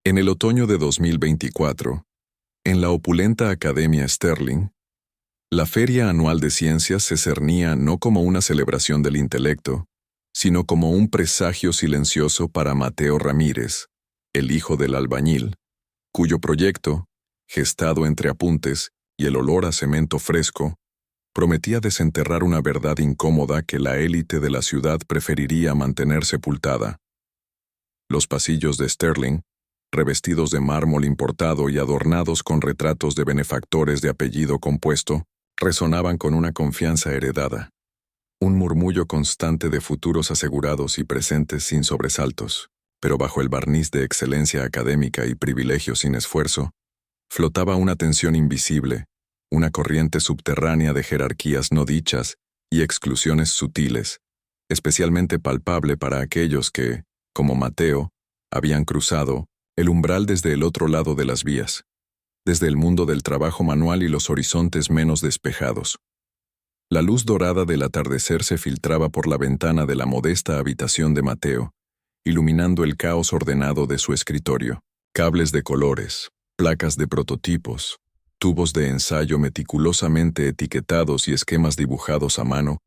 En el otoño de 2024, en la opulenta Academia Sterling, la Feria Anual de Ciencias se cernía no como una celebración del intelecto, sino como un presagio silencioso para Mateo Ramírez, el hijo del albañil, cuyo proyecto, gestado entre apuntes y el olor a cemento fresco, prometía desenterrar una verdad incómoda que la élite de la ciudad preferiría mantener sepultada. Los pasillos de Sterling, revestidos de mármol importado y adornados con retratos de benefactores de apellido compuesto, resonaban con una confianza heredada, un murmullo constante de futuros asegurados y presentes sin sobresaltos, pero bajo el barniz de excelencia académica y privilegio sin esfuerzo, flotaba una tensión invisible, una corriente subterránea de jerarquías no dichas y exclusiones sutiles, especialmente palpable para aquellos que, como Mateo, habían cruzado el umbral desde el otro lado de las vías, desde el mundo del trabajo manual y los horizontes menos despejados. La luz dorada del atardecer se filtraba por la ventana de la modesta habitación de Mateo, iluminando el caos ordenado de su escritorio. Cables de colores, placas de prototipos, tubos de ensayo meticulosamente etiquetados y esquemas dibujados a mano,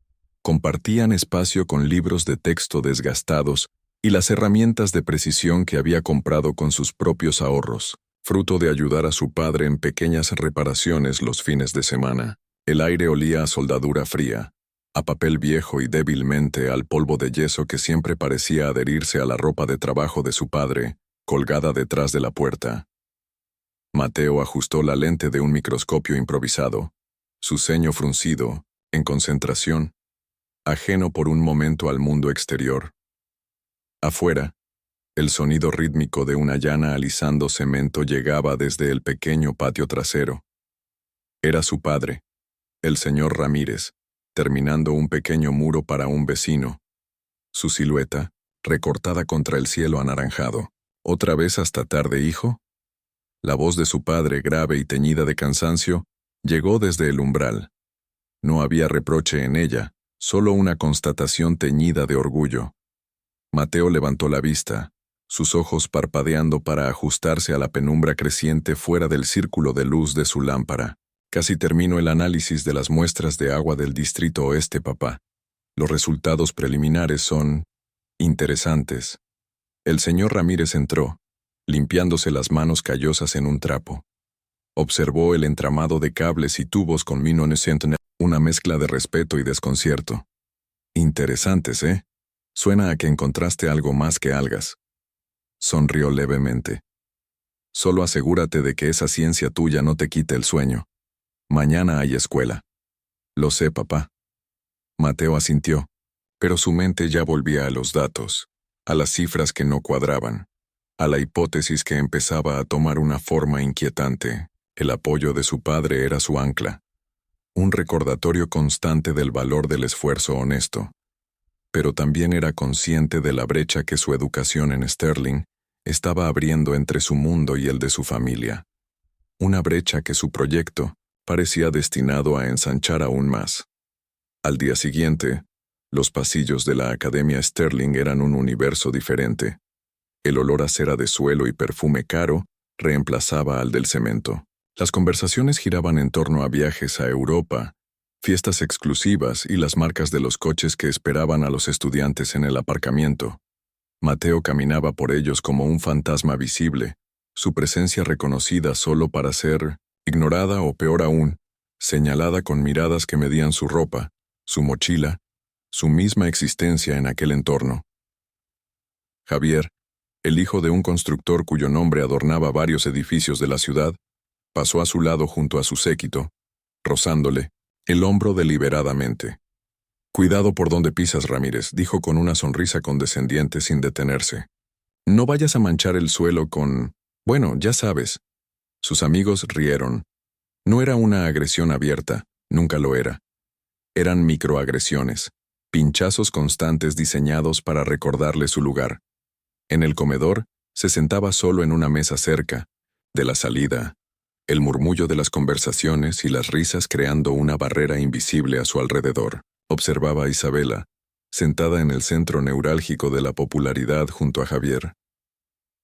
compartían espacio con libros de texto desgastados y las herramientas de precisión que había comprado con sus propios ahorros, fruto de ayudar a su padre en pequeñas reparaciones los fines de semana. El aire olía a soldadura fría, a papel viejo y débilmente al polvo de yeso que siempre parecía adherirse a la ropa de trabajo de su padre, colgada detrás de la puerta. Mateo ajustó la lente de un microscopio improvisado, su ceño fruncido, en concentración, ajeno por un momento al mundo exterior. Afuera, el sonido rítmico de una llana alisando cemento llegaba desde el pequeño patio trasero. Era su padre, el señor Ramírez, terminando un pequeño muro para un vecino. Su silueta, recortada contra el cielo anaranjado. ¿Otra vez hasta tarde, hijo? La voz de su padre, grave y teñida de cansancio, llegó desde el umbral. No había reproche en ella, solo una constatación teñida de orgullo. Mateo levantó la vista, sus ojos parpadeando para ajustarse a la penumbra creciente fuera del círculo de luz de su lámpara. Casi termino el análisis de las muestras de agua del Distrito Oeste, papá. Los resultados preliminares son interesantes. El señor Ramírez entró, limpiándose las manos callosas en un trapo. Observó el entramado de cables y tubos con una mezcla de respeto y desconcierto. Interesantes, ¿eh? Suena a que encontraste algo más que algas. Sonrió levemente. Solo asegúrate de que esa ciencia tuya no te quite el sueño. Mañana hay escuela. Lo sé, papá. Mateo asintió, pero su mente ya volvía a los datos, a las cifras que no cuadraban, a la hipótesis que empezaba a tomar una forma inquietante. El apoyo de su padre era su ancla, un recordatorio constante del valor del esfuerzo honesto. Pero también era consciente de la brecha que su educación en Sterling estaba abriendo entre su mundo y el de su familia. Una brecha que su proyecto parecía destinado a ensanchar aún más. Al día siguiente, los pasillos de la Academia Sterling eran un universo diferente. El olor a cera de suelo y perfume caro reemplazaba al del cemento. Las conversaciones giraban en torno a viajes a Europa, fiestas exclusivas y las marcas de los coches que esperaban a los estudiantes en el aparcamiento. Mateo caminaba por ellos como un fantasma visible, su presencia reconocida solo para ser ignorada o, peor aún, señalada con miradas que medían su ropa, su mochila, su misma existencia en aquel entorno. Javier, el hijo de un constructor cuyo nombre adornaba varios edificios de la ciudad, pasó a su lado junto a su séquito, rozándole el hombro deliberadamente. «Cuidado por donde pisas, Ramírez», dijo con una sonrisa condescendiente sin detenerse. «No vayas a manchar el suelo con... bueno, ya sabes». Sus amigos rieron. No era una agresión abierta, nunca lo era. Eran microagresiones, pinchazos constantes diseñados para recordarle su lugar. En el comedor, se sentaba solo en una mesa cerca de la salida, el murmullo de las conversaciones y las risas creando una barrera invisible a su alrededor. Observaba a Isabela, sentada en el centro neurálgico de la popularidad junto a Javier.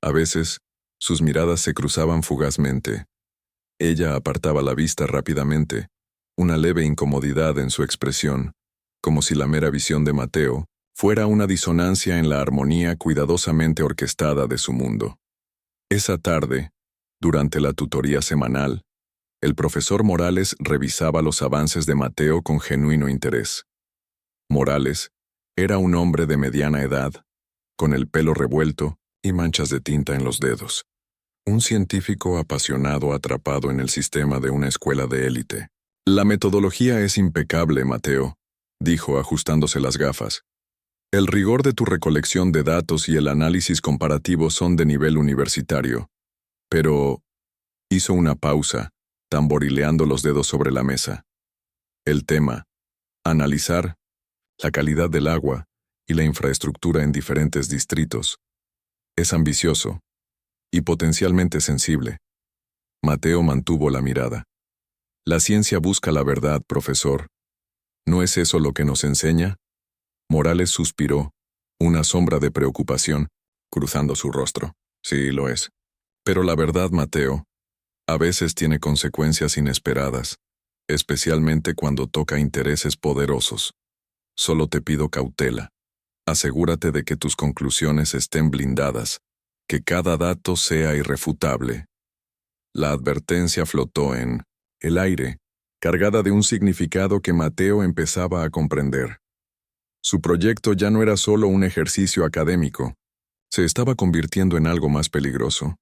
A veces, Sus miradas se cruzaban fugazmente. Ella apartaba la vista rápidamente, una leve incomodidad en su expresión, como si la mera visión de Mateo fuera una disonancia en la armonía cuidadosamente orquestada de su mundo. Esa tarde, durante la tutoría semanal, el profesor Morales revisaba los avances de Mateo con genuino interés. Morales era un hombre de mediana edad, con el pelo revuelto y manchas de tinta en los dedos. Un científico apasionado atrapado en el sistema de una escuela de élite. La metodología es impecable, Mateo, dijo ajustándose las gafas. El rigor de tu recolección de datos y el análisis comparativo son de nivel universitario. Pero hizo una pausa, tamborileando los dedos sobre la mesa. El tema, analizar la calidad del agua y la infraestructura en diferentes distritos, es ambicioso y potencialmente sensible. Mateo mantuvo la mirada. La ciencia busca la verdad, profesor. ¿No es eso lo que nos enseña? Morales suspiró, una sombra de preocupación, cruzando su rostro. Sí, lo es. Pero la verdad, Mateo, a veces tiene consecuencias inesperadas, especialmente cuando toca intereses poderosos. Solo te pido cautela. Asegúrate de que tus conclusiones estén blindadas, que cada dato sea irrefutable. La advertencia flotó en el aire, cargada de un significado que Mateo empezaba a comprender. Su proyecto ya no era solo un ejercicio académico, se estaba convirtiendo en algo más peligroso.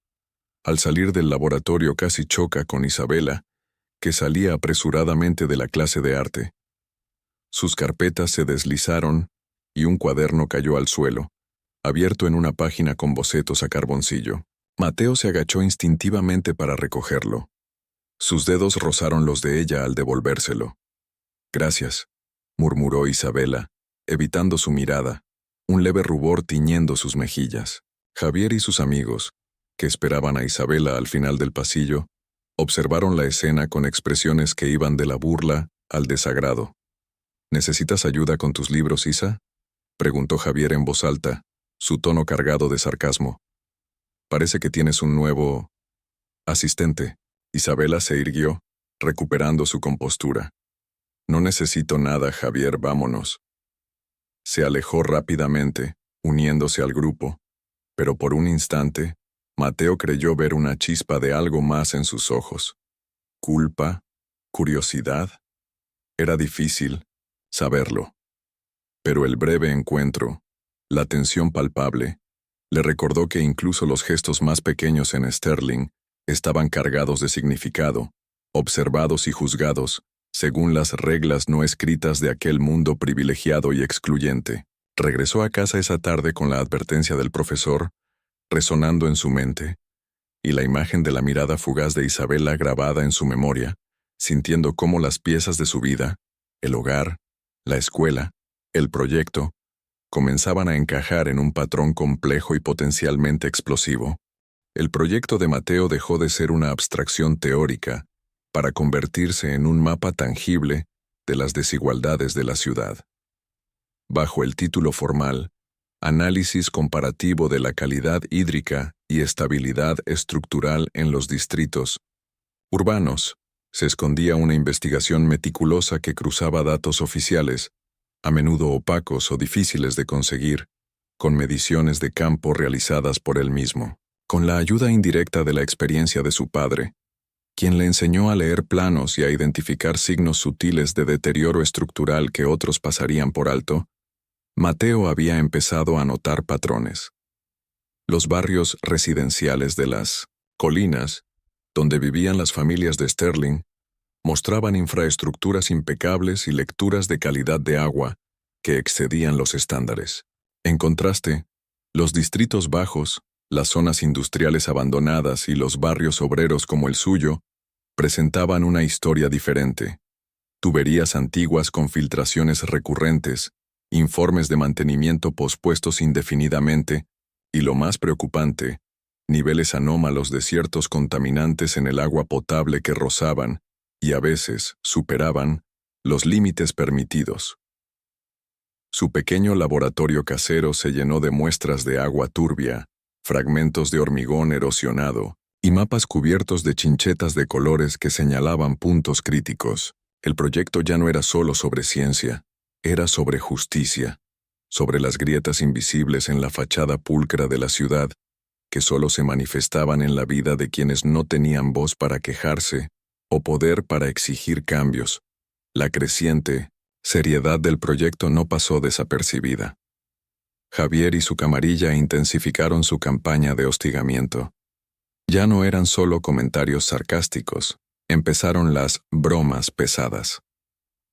Al salir del laboratorio casi choca con Isabela, que salía apresuradamente de la clase de arte. Sus carpetas se deslizaron y un cuaderno cayó al suelo, abierto en una página con bocetos a carboncillo. Mateo se agachó instintivamente para recogerlo. Sus dedos rozaron los de ella al devolvérselo. Gracias, murmuró Isabela, evitando su mirada, un leve rubor tiñendo sus mejillas. Javier y sus amigos, que esperaban a Isabela al final del pasillo, observaron la escena con expresiones que iban de la burla al desagrado. ¿Necesitas ayuda con tus libros, Isa?, preguntó Javier en voz alta, su tono cargado de sarcasmo. Parece que tienes un nuevo asistente. Isabela se irguió, recuperando su compostura. No necesito nada, Javier, vámonos. Se alejó rápidamente, uniéndose al grupo, pero por un instante, Mateo creyó ver una chispa de algo más en sus ojos. ¿Culpa? ¿Curiosidad? Era difícil saberlo. Pero el breve encuentro, la tensión palpable, le recordó que incluso los gestos más pequeños en Sterling estaban cargados de significado, observados y juzgados, según las reglas no escritas de aquel mundo privilegiado y excluyente. Regresó a casa esa tarde con la advertencia del profesor, resonando en su mente, y la imagen de la mirada fugaz de Isabela grabada en su memoria, sintiendo cómo las piezas de su vida, el hogar, la escuela, el proyecto, comenzaban a encajar en un patrón complejo y potencialmente explosivo. El proyecto de Mateo dejó de ser una abstracción teórica para convertirse en un mapa tangible de las desigualdades de la ciudad. Bajo el título formal, Análisis comparativo de la calidad hídrica y estabilidad estructural en los distritos urbanos, se escondía una investigación meticulosa que cruzaba datos oficiales, a menudo opacos o difíciles de conseguir, con mediciones de campo realizadas por él mismo. Con la ayuda indirecta de la experiencia de su padre, quien le enseñó a leer planos y a identificar signos sutiles de deterioro estructural que otros pasarían por alto, Mateo había empezado a notar patrones. Los barrios residenciales de las colinas, donde vivían las familias de Sterling, mostraban infraestructuras impecables y lecturas de calidad de agua que excedían los estándares. En contraste, los distritos bajos, las zonas industriales abandonadas y los barrios obreros como el suyo presentaban una historia diferente. Tuberías antiguas con filtraciones recurrentes, informes de mantenimiento pospuestos indefinidamente y, lo más preocupante, niveles anómalos de ciertos contaminantes en el agua potable que rozaban, y a veces superaban, los límites permitidos. Su pequeño laboratorio casero se llenó de muestras de agua turbia, fragmentos de hormigón erosionado y mapas cubiertos de chinchetas de colores que señalaban puntos críticos. El proyecto ya no era solo sobre ciencia, era sobre justicia, sobre las grietas invisibles en la fachada pulcra de la ciudad, que solo se manifestaban en la vida de quienes no tenían voz para quejarse o poder para exigir cambios. La creciente seriedad del proyecto no pasó desapercibida. Javier y su camarilla intensificaron su campaña de hostigamiento. Ya no eran solo comentarios sarcásticos, empezaron las bromas pesadas.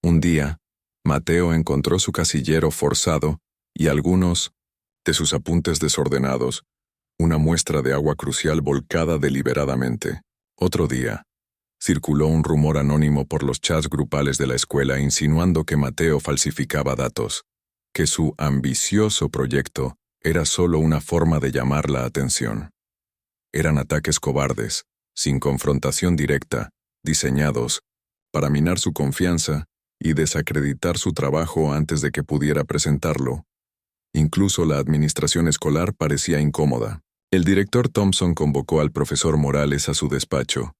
Un día, Mateo encontró su casillero forzado y algunos de sus apuntes desordenados, una muestra de agua crucial volcada deliberadamente. Otro día, circuló un rumor anónimo por los chats grupales de la escuela insinuando que Mateo falsificaba datos, que su ambicioso proyecto era solo una forma de llamar la atención. Eran ataques cobardes, sin confrontación directa, diseñados para minar su confianza y desacreditar su trabajo antes de que pudiera presentarlo. Incluso la administración escolar parecía incómoda. El director Thompson convocó al profesor Morales a su despacho.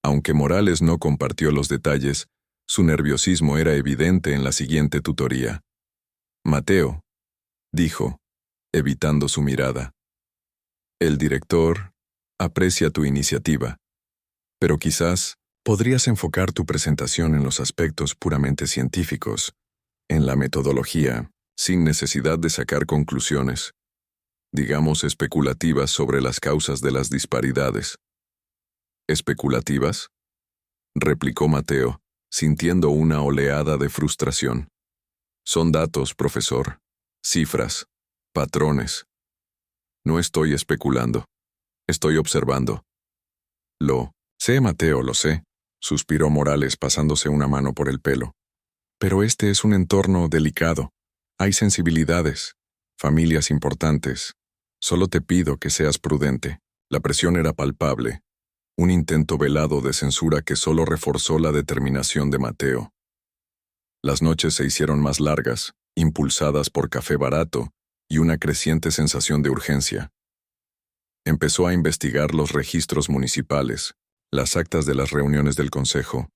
Aunque Morales no compartió los detalles, su nerviosismo era evidente en la siguiente tutoría. «Mateo», dijo, evitando su mirada. «El director aprecia tu iniciativa, pero quizás podrías enfocar tu presentación en los aspectos puramente científicos, en la metodología, sin necesidad de sacar conclusiones, digamos especulativas sobre las causas de las disparidades». «¿Especulativas?», replicó Mateo, sintiendo una oleada de frustración. «Son datos, profesor, cifras, patrones. No estoy especulando, estoy observando». «Lo sé, Mateo, lo sé», suspiró Morales pasándose una mano por el pelo. «Pero este es un entorno delicado. Hay sensibilidades, familias importantes. Solo te pido que seas prudente». La presión era palpable, un intento velado de censura que solo reforzó la determinación de Mateo. Las noches se hicieron más largas, impulsadas por café barato y una creciente sensación de urgencia. Empezó a investigar los registros municipales, las actas de las reuniones del consejo,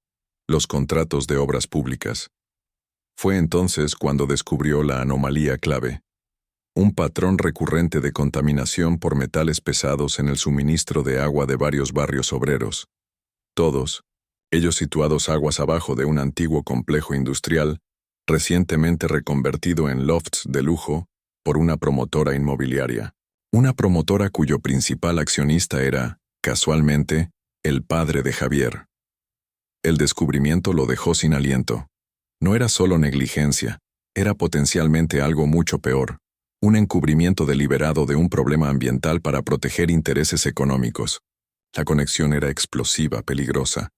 los contratos de obras públicas. Fue entonces cuando descubrió la anomalía clave, un patrón recurrente de contaminación por metales pesados en el suministro de agua de varios barrios obreros. Todos, ellos situados aguas abajo de un antiguo complejo industrial, recientemente reconvertido en lofts de lujo por una promotora inmobiliaria. Una promotora cuyo principal accionista era, casualmente, el padre de Javier. El descubrimiento lo dejó sin aliento. No era solo negligencia, era potencialmente algo mucho peor. Un encubrimiento deliberado de un problema ambiental para proteger intereses económicos. La conexión era explosiva, peligrosa.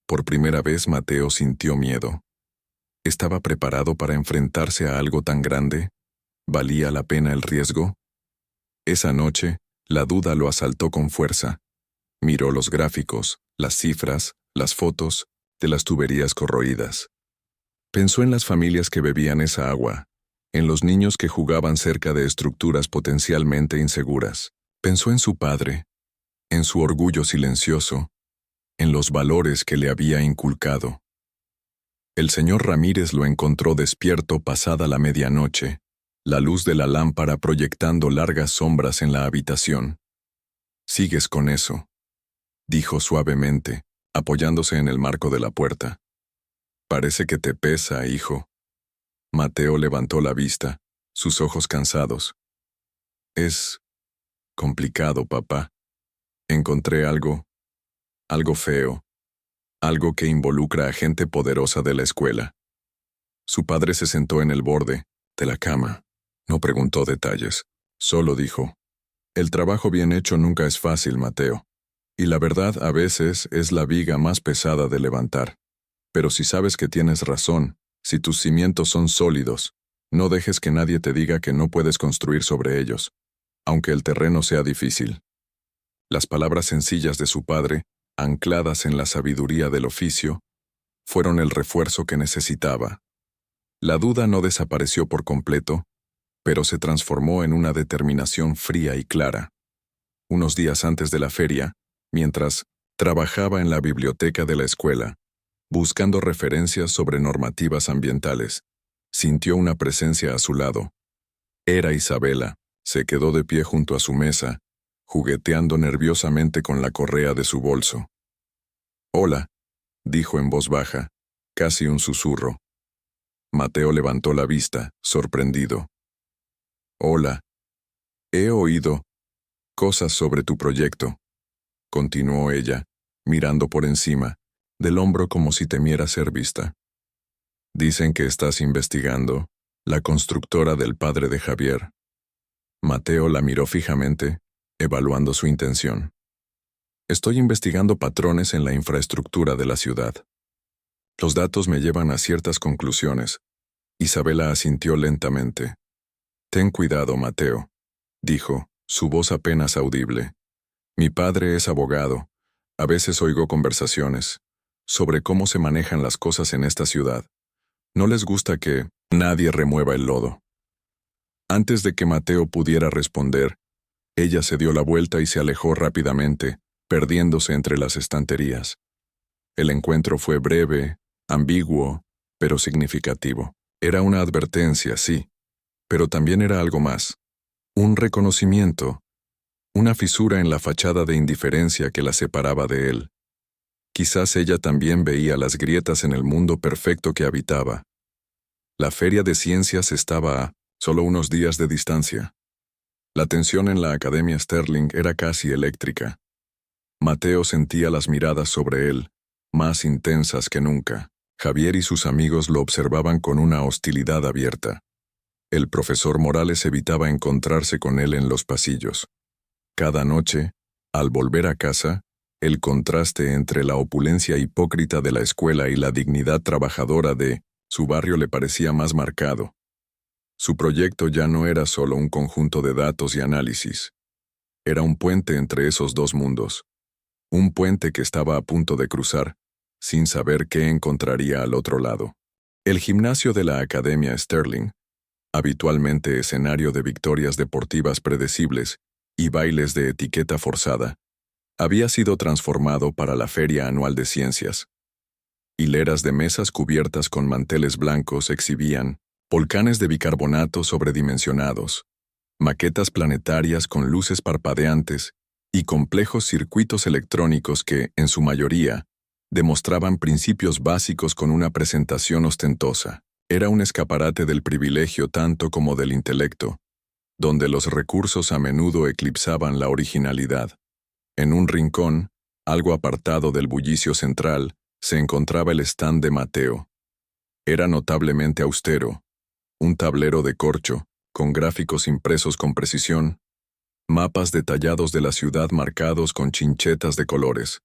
Por primera vez Mateo sintió miedo. ¿Estaba preparado para enfrentarse a algo tan grande? ¿Valía la pena el riesgo? Esa noche, la duda lo asaltó con fuerza. Miró los gráficos, las cifras, las fotos de las tuberías corroídas. Pensó en las familias que bebían esa agua, en los niños que jugaban cerca de estructuras potencialmente inseguras. Pensó en su padre, en su orgullo silencioso, en los valores que le había inculcado. El señor Ramírez lo encontró despierto pasada la medianoche, la luz de la lámpara proyectando largas sombras en la habitación. «Sigues con eso», dijo suavemente, apoyándose en el marco de la puerta. «Parece que te pesa, hijo». Mateo levantó la vista, sus ojos cansados. «Es complicado, papá. Encontré algo feo, algo que involucra a gente poderosa de la escuela». Su padre se sentó en el borde de la cama. No preguntó detalles, solo dijo: «El trabajo bien hecho nunca es fácil, Mateo. Y la verdad a veces es la viga más pesada de levantar. Pero si sabes que tienes razón, si tus cimientos son sólidos, no dejes que nadie te diga que no puedes construir sobre ellos, aunque el terreno sea difícil». Las palabras sencillas de su padre, ancladas en la sabiduría del oficio, fueron el refuerzo que necesitaba. La duda no desapareció por completo, pero se transformó en una determinación fría y clara. unos días antes de la feria, mientras trabajaba en la biblioteca de la escuela, buscando referencias sobre normativas ambientales, sintió una presencia a su lado. Era Isabela. Se quedó de pie junto a su mesa, jugueteando nerviosamente con la correa de su bolso. «Hola», dijo en voz baja, casi un susurro. Mateo levantó la vista, sorprendido. «Hola. He oído cosas sobre tu proyecto», continuó ella, mirando por encima, del hombro como si temiera ser vista. «Dicen que estás investigando la constructora del padre de Javier». Mateo la miró fijamente, evaluando su intención. «Estoy investigando patrones en la infraestructura de la ciudad. Los datos me llevan a ciertas conclusiones». Isabela asintió lentamente. «Ten cuidado, Mateo», dijo, su voz apenas audible. «Mi padre es abogado. A veces oigo conversaciones sobre cómo se manejan las cosas en esta ciudad. No les gusta que nadie remueva el lodo». Antes de que Mateo pudiera responder, ella se dio la vuelta y se alejó rápidamente, perdiéndose entre las estanterías. El encuentro fue breve, ambiguo, pero significativo. Era una advertencia, sí, pero también era algo más. Un reconocimiento, una fisura en la fachada de indiferencia que la separaba de él. Quizás ella también veía las grietas en el mundo perfecto que habitaba. La feria de ciencias estaba a solo unos días de distancia. La tensión en la Academia Sterling era casi eléctrica. Mateo sentía las miradas sobre él, más intensas que nunca. Javier y sus amigos lo observaban con una hostilidad abierta. El profesor Morales evitaba encontrarse con él en los pasillos. Cada noche, al volver a casa, el contraste entre la opulencia hipócrita de la escuela y la dignidad trabajadora de su barrio le parecía más marcado. Su proyecto ya no era solo un conjunto de datos y análisis. Era un puente entre esos dos mundos. Un puente que estaba a punto de cruzar, sin saber qué encontraría al otro lado. El gimnasio de la Academia Sterling, habitualmente escenario de victorias deportivas predecibles y bailes de etiqueta forzada, había sido transformado para la Feria Anual de Ciencias. Hileras de mesas cubiertas con manteles blancos exhibían volcanes de bicarbonato sobredimensionados, maquetas planetarias con luces parpadeantes y complejos circuitos electrónicos que, en su mayoría, demostraban principios básicos con una presentación ostentosa. Era un escaparate del privilegio tanto como del intelecto, donde los recursos a menudo eclipsaban la originalidad. En un rincón, algo apartado del bullicio central, se encontraba el stand de Mateo. Era notablemente austero. Un tablero de corcho, con gráficos impresos con precisión, mapas detallados de la ciudad marcados con chinchetas de colores,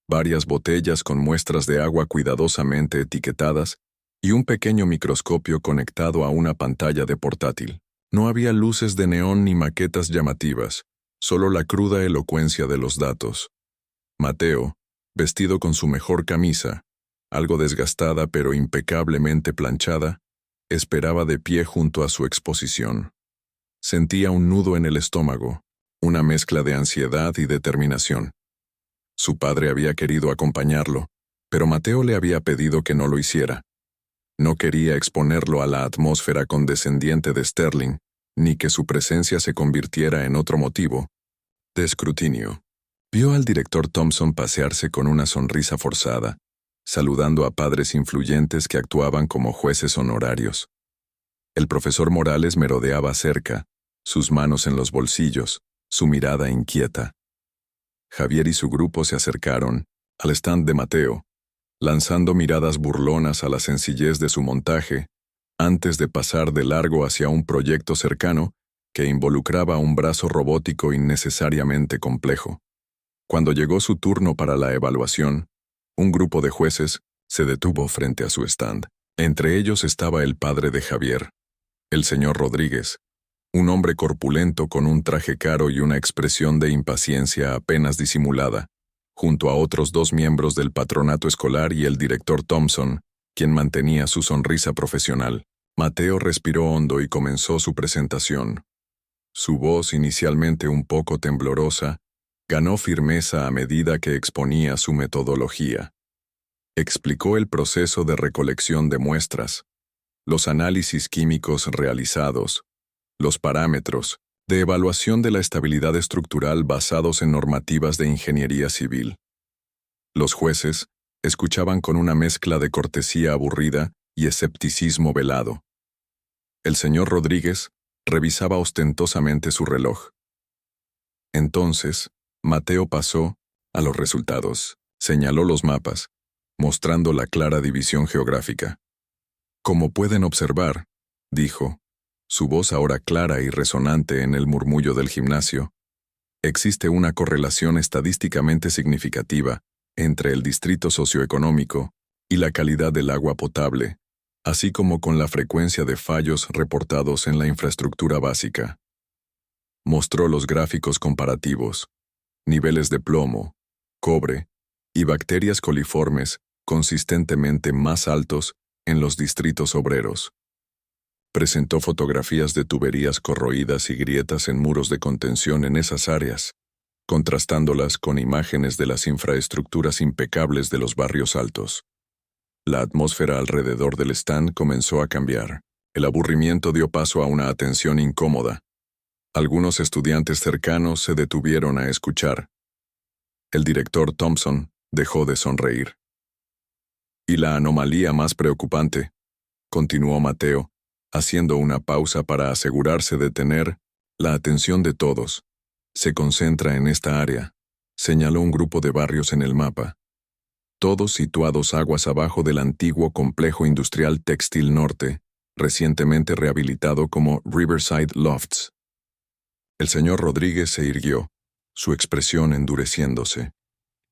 varias botellas con muestras de agua cuidadosamente etiquetadas y un pequeño microscopio conectado a una pantalla de portátil. No había luces de neón ni maquetas llamativas, solo la cruda elocuencia de los datos. Mateo, vestido con su mejor camisa, algo desgastada pero impecablemente planchada, esperaba de pie junto a su exposición. Sentía un nudo en el estómago, una mezcla de ansiedad y determinación. Su padre había querido acompañarlo, pero Mateo le había pedido que no lo hiciera. No quería exponerlo a la atmósfera condescendiente de Sterling, ni que su presencia se convirtiera en otro motivo de escrutinio. Vio al director Thompson pasearse con una sonrisa forzada, saludando a padres influyentes que actuaban como jueces honorarios. El profesor Morales merodeaba cerca, sus manos en los bolsillos, su mirada inquieta. Javier y su grupo se acercaron al stand de Mateo, lanzando miradas burlonas a la sencillez de su montaje, antes de pasar de largo hacia un proyecto cercano que involucraba un brazo robótico innecesariamente complejo. Cuando llegó su turno para la evaluación, un grupo de jueces se detuvo frente a su stand. Entre ellos estaba el padre de Javier, el señor Rodríguez, un hombre corpulento con un traje caro y una expresión de impaciencia apenas disimulada, junto a otros dos miembros del patronato escolar y el director Thompson, quien mantenía su sonrisa profesional. Mateo respiró hondo y comenzó su presentación. Su voz, inicialmente un poco temblorosa, Ganó firmeza a medida que exponía su metodología. Explicó el proceso de recolección de muestras, los análisis químicos realizados, los parámetros de evaluación de la estabilidad estructural basados en normativas de ingeniería civil. Los jueces escuchaban con una mezcla de cortesía aburrida y escepticismo velado. El señor Rodríguez revisaba ostentosamente su reloj. Entonces, Mateo pasó a los resultados. Señaló los mapas, mostrando la clara división geográfica. Como pueden observar, dijo, su voz ahora clara y resonante en el murmullo del gimnasio, existe una correlación estadísticamente significativa entre el distrito socioeconómico y la calidad del agua potable, así como con la frecuencia de fallos reportados en la infraestructura básica. Mostró los gráficos comparativos, niveles de plomo, cobre y bacterias coliformes consistentemente más altos en los distritos obreros. Presentó fotografías de tuberías corroídas y grietas en muros de contención en esas áreas, contrastándolas con imágenes de las infraestructuras impecables de los barrios altos. La atmósfera alrededor del stand comenzó a cambiar. El aburrimiento dio paso a una atención incómoda. Algunos estudiantes cercanos se detuvieron a escuchar. El director Thompson dejó de sonreír. Y la anomalía más preocupante, continuó Mateo, haciendo una pausa para asegurarse de tener la atención de todos, se concentra en esta área, señaló un grupo de barrios en el mapa, todos situados aguas abajo del antiguo complejo industrial Textil Norte, recientemente rehabilitado como Riverside Lofts. El señor Rodríguez se irguió, su expresión endureciéndose.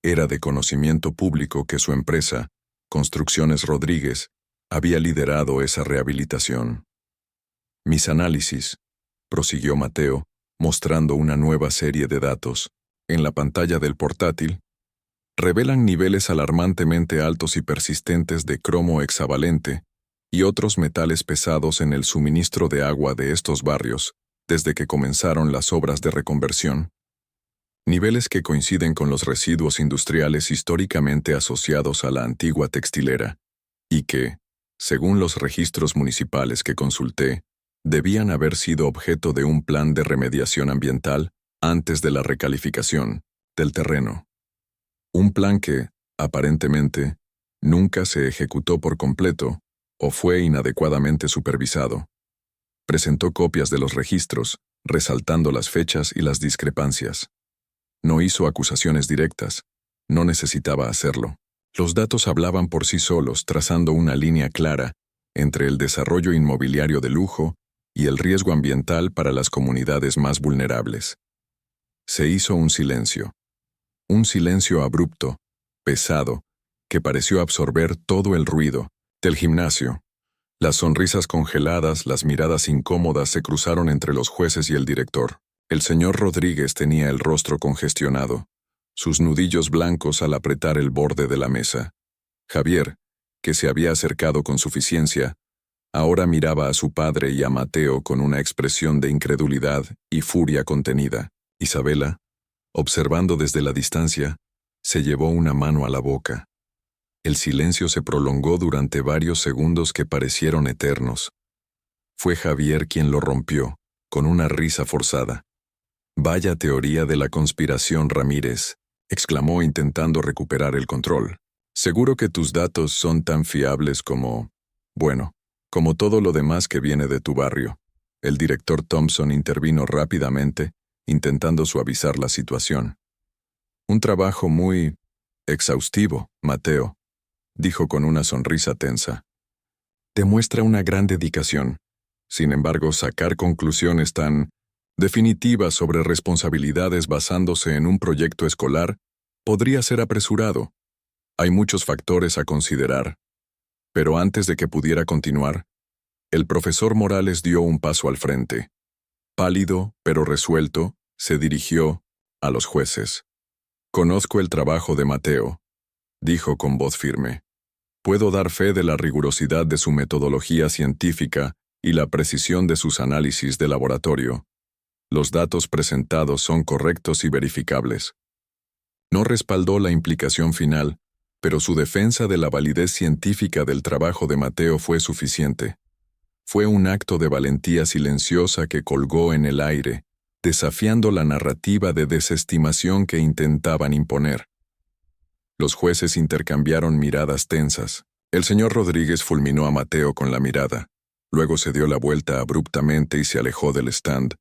Era de conocimiento público que su empresa, Construcciones Rodríguez, había liderado esa rehabilitación. Mis análisis, prosiguió Mateo, mostrando una nueva serie de datos, en la pantalla del portátil, revelan niveles alarmantemente altos y persistentes de cromo hexavalente y otros metales pesados en el suministro de agua de estos barrios desde que comenzaron las obras de reconversión. Niveles que coinciden con los residuos industriales históricamente asociados a la antigua textilera, y que, según los registros municipales que consulté, debían haber sido objeto de un plan de remediación ambiental antes de la recalificación del terreno. Un plan que, aparentemente, nunca se ejecutó por completo o fue inadecuadamente supervisado. Presentó copias de los registros, resaltando las fechas y las discrepancias. No hizo acusaciones directas, no necesitaba hacerlo. Los datos hablaban por sí solos, trazando una línea clara entre el desarrollo inmobiliario de lujo y el riesgo ambiental para las comunidades más vulnerables. Se hizo un silencio abrupto, pesado, que pareció absorber todo el ruido del gimnasio. Las sonrisas congeladas, las miradas incómodas se cruzaron entre los jueces y el director. El señor Rodríguez tenía el rostro congestionado, sus nudillos blancos al apretar el borde de la mesa. Javier, que se había acercado con suficiencia, ahora miraba a su padre y a Mateo con una expresión de incredulidad y furia contenida. Isabela, observando desde la distancia, se llevó una mano a la boca. El silencio se prolongó durante varios segundos que parecieron eternos. Fue Javier quien lo rompió, con una risa forzada. «Vaya teoría de la conspiración, Ramírez», exclamó intentando recuperar el control. «Seguro que tus datos son tan fiables como... bueno, como todo lo demás que viene de tu barrio». El director Thompson intervino rápidamente, intentando suavizar la situación. «Un trabajo muy... exhaustivo, Mateo», dijo con una sonrisa tensa. «Demuestra una gran dedicación. Sin embargo, sacar conclusiones tan definitivas sobre responsabilidades basándose en un proyecto escolar podría ser apresurado. Hay muchos factores a considerar». Pero antes de que pudiera continuar, el profesor Morales dio un paso al frente. Pálido, pero resuelto, se dirigió a los jueces. «Conozco el trabajo de Mateo», dijo con voz firme. «Puedo dar fe de la rigurosidad de su metodología científica y la precisión de sus análisis de laboratorio. Los datos presentados son correctos y verificables. No respaldó la implicación final, pero su defensa de la validez científica del trabajo de Mateo fue suficiente. Fue un acto de valentía silenciosa que colgó en el aire, desafiando la narrativa de desestimación que intentaban imponer. Los jueces intercambiaron miradas tensas. El señor Rodríguez fulminó a Mateo con la mirada. Luego se dio la vuelta abruptamente y se alejó del stand,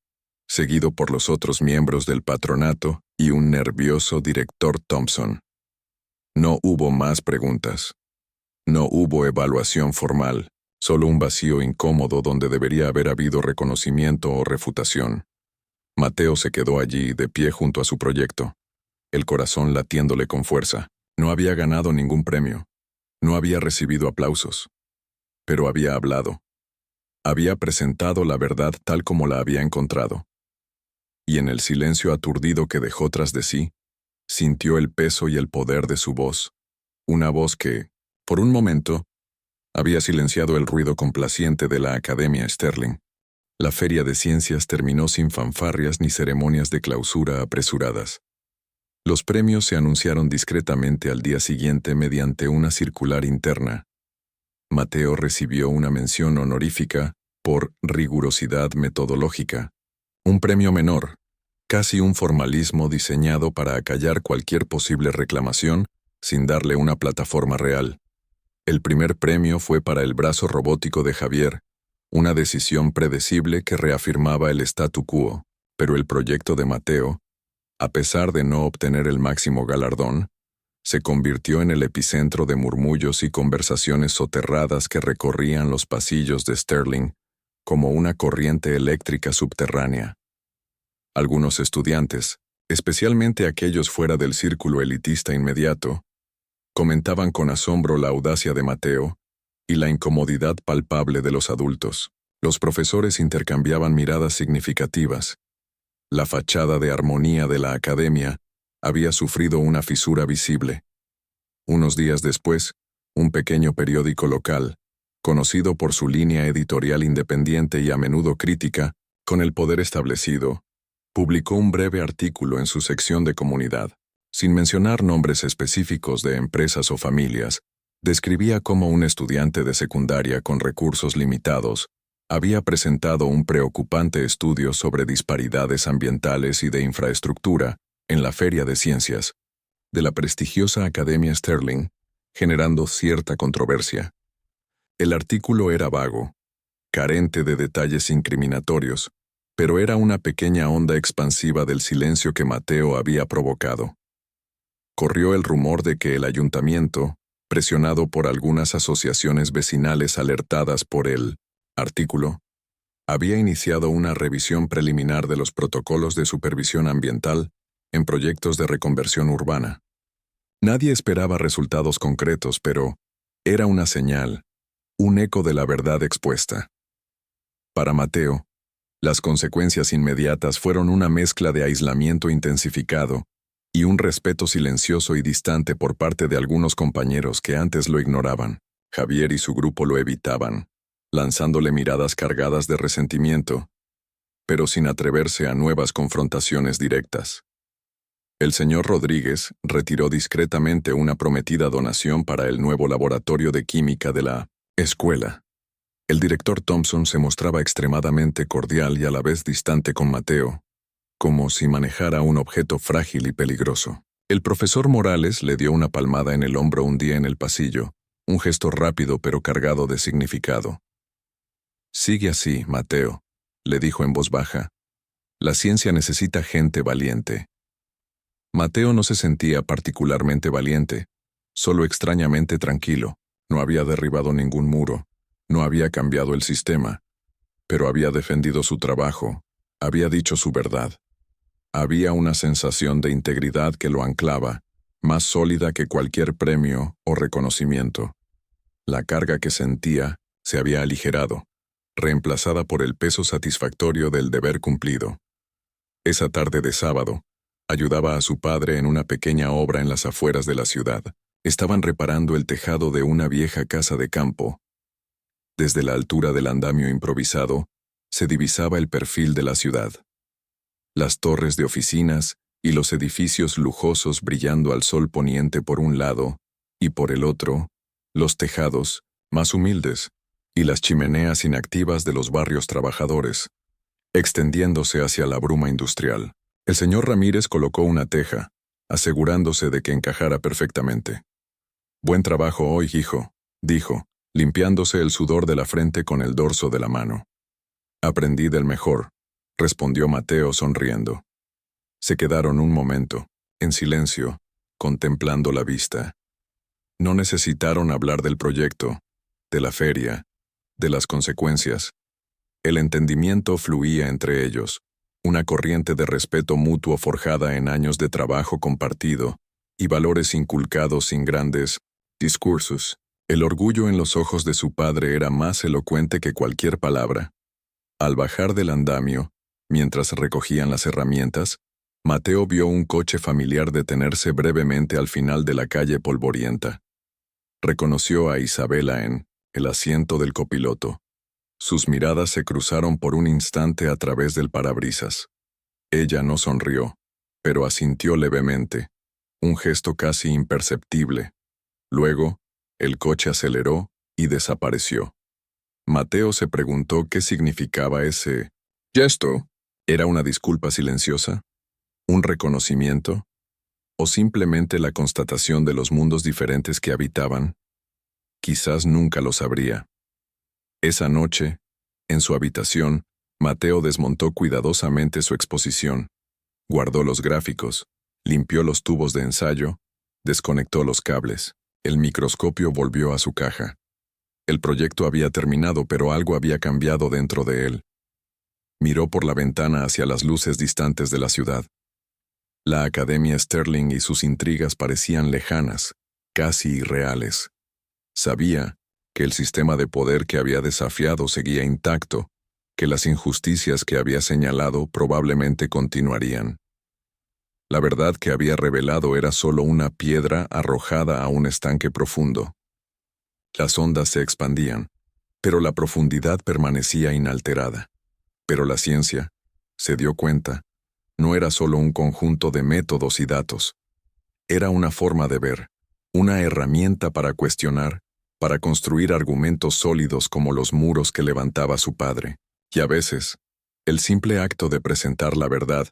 seguido por los otros miembros del patronato y un nervioso director Thompson. No hubo más preguntas. No hubo evaluación formal, solo un vacío incómodo donde debería haber habido reconocimiento o refutación. Mateo se quedó allí, de pie junto a su proyecto, el corazón latiéndole con fuerza. No había ganado ningún premio. No había recibido aplausos. Pero había hablado. Había presentado la verdad tal como la había encontrado. Y en el silencio aturdido que dejó tras de sí, sintió el peso y el poder de su voz. Una voz que, por un momento, había silenciado el ruido complaciente de la Academia Sterling. La feria de ciencias terminó sin fanfarrias ni ceremonias de clausura apresuradas. Los premios se anunciaron discretamente al día siguiente mediante una circular interna. Mateo recibió una mención honorífica por rigurosidad metodológica, un premio menor, casi un formalismo diseñado para acallar cualquier posible reclamación sin darle una plataforma real. El primer premio fue para el brazo robótico de Javier, una decisión predecible que reafirmaba el statu quo, pero el proyecto de Mateo, a pesar de no obtener el máximo galardón, se convirtió en el epicentro de murmullos y conversaciones soterradas que recorrían los pasillos de Sterling como una corriente eléctrica subterránea. Algunos estudiantes, especialmente aquellos fuera del círculo elitista inmediato, comentaban con asombro la audacia de Mateo y la incomodidad palpable de los adultos. Los profesores intercambiaban miradas significativas. La fachada de armonía de la academia había sufrido una fisura visible. Unos días después, un pequeño periódico local, conocido por su línea editorial independiente y a menudo crítica, con el poder establecido, publicó un breve artículo en su sección de comunidad. Sin mencionar nombres específicos de empresas o familias, describía cómo un estudiante de secundaria con recursos limitados había presentado un preocupante estudio sobre disparidades ambientales y de infraestructura en la Feria de Ciencias de la prestigiosa Academia Sterling, generando cierta controversia. El artículo era vago, carente de detalles incriminatorios, pero era una pequeña onda expansiva del silencio que Mateo había provocado. Corrió el rumor de que el ayuntamiento, presionado por algunas asociaciones vecinales alertadas por el artículo, había iniciado una revisión preliminar de los protocolos de supervisión ambiental en proyectos de reconversión urbana. Nadie esperaba resultados concretos, pero era una señal, un eco de la verdad expuesta. Para Mateo, las consecuencias inmediatas fueron una mezcla de aislamiento intensificado y un respeto silencioso y distante por parte de algunos compañeros que antes lo ignoraban. Javier y su grupo lo evitaban, lanzándole miradas cargadas de resentimiento, pero sin atreverse a nuevas confrontaciones directas. El señor Rodríguez retiró discretamente una prometida donación para el nuevo laboratorio de química de la escuela. El director Thompson se mostraba extremadamente cordial y a la vez distante con Mateo, como si manejara un objeto frágil y peligroso. El profesor Morales le dio una palmada en el hombro un día en el pasillo, un gesto rápido pero cargado de significado. «Sigue así, Mateo», le dijo en voz baja. «La ciencia necesita gente valiente». Mateo no se sentía particularmente valiente, solo extrañamente tranquilo. No había derribado ningún muro, no había cambiado el sistema, pero había defendido su trabajo, había dicho su verdad. Había una sensación de integridad que lo anclaba, más sólida que cualquier premio o reconocimiento. La carga que sentía se había aligerado, reemplazada por el peso satisfactorio del deber cumplido. Esa tarde de sábado, ayudaba a su padre en una pequeña obra en las afueras de la ciudad. Estaban reparando el tejado de una vieja casa de campo. Desde la altura del andamio improvisado, se divisaba el perfil de la ciudad. Las torres de oficinas y los edificios lujosos brillando al sol poniente por un lado, y por el otro, los tejados, más humildes, y las chimeneas inactivas de los barrios trabajadores, extendiéndose hacia la bruma industrial. El señor Ramírez colocó una teja, asegurándose de que encajara perfectamente. «Buen trabajo hoy, hijo», dijo, limpiándose el sudor de la frente con el dorso de la mano. «Aprendí del mejor», respondió Mateo sonriendo. Se quedaron un momento, en silencio, contemplando la vista. No necesitaron hablar del proyecto, de la feria, de las consecuencias. El entendimiento fluía entre ellos, una corriente de respeto mutuo forjada en años de trabajo compartido y valores inculcados sin grandes discursos. El orgullo en los ojos de su padre era más elocuente que cualquier palabra. Al bajar del andamio, mientras recogían las herramientas, Mateo vio un coche familiar detenerse brevemente al final de la calle polvorienta. Reconoció a Isabela en el asiento del copiloto. Sus miradas se cruzaron por un instante a través del parabrisas. Ella no sonrió, pero asintió levemente, un gesto casi imperceptible. Luego, el coche aceleró y desapareció. Mateo se preguntó qué significaba ese gesto. ¿Era una disculpa silenciosa? ¿Un reconocimiento? ¿O simplemente la constatación de los mundos diferentes que habitaban? Quizás nunca lo sabría. Esa noche, en su habitación, Mateo desmontó cuidadosamente su exposición, guardó los gráficos, limpió los tubos de ensayo, desconectó los cables. El microscopio volvió a su caja. El proyecto había terminado, pero algo había cambiado dentro de él. Miró por la ventana hacia las luces distantes de la ciudad. La Academia Sterling y sus intrigas parecían lejanas, casi irreales. Sabía que el sistema de poder que había desafiado seguía intacto, que las injusticias que había señalado probablemente continuarían. La verdad que había revelado era solo una piedra arrojada a un estanque profundo. Las ondas se expandían, pero la profundidad permanecía inalterada. Pero la ciencia, se dio cuenta, no era solo un conjunto de métodos y datos. Era una forma de ver, una herramienta para cuestionar, para construir argumentos sólidos como los muros que levantaba su padre. Y a veces, el simple acto de presentar la verdad,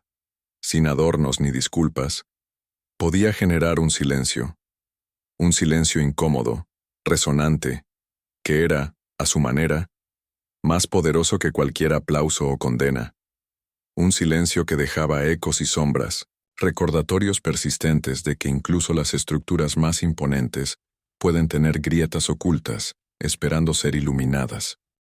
sin adornos ni disculpas, podía generar un silencio incómodo, resonante, que era, a su manera, más poderoso que cualquier aplauso o condena. Un silencio que dejaba ecos y sombras, recordatorios persistentes de que incluso las estructuras más imponentes pueden tener grietas ocultas, esperando ser iluminadas.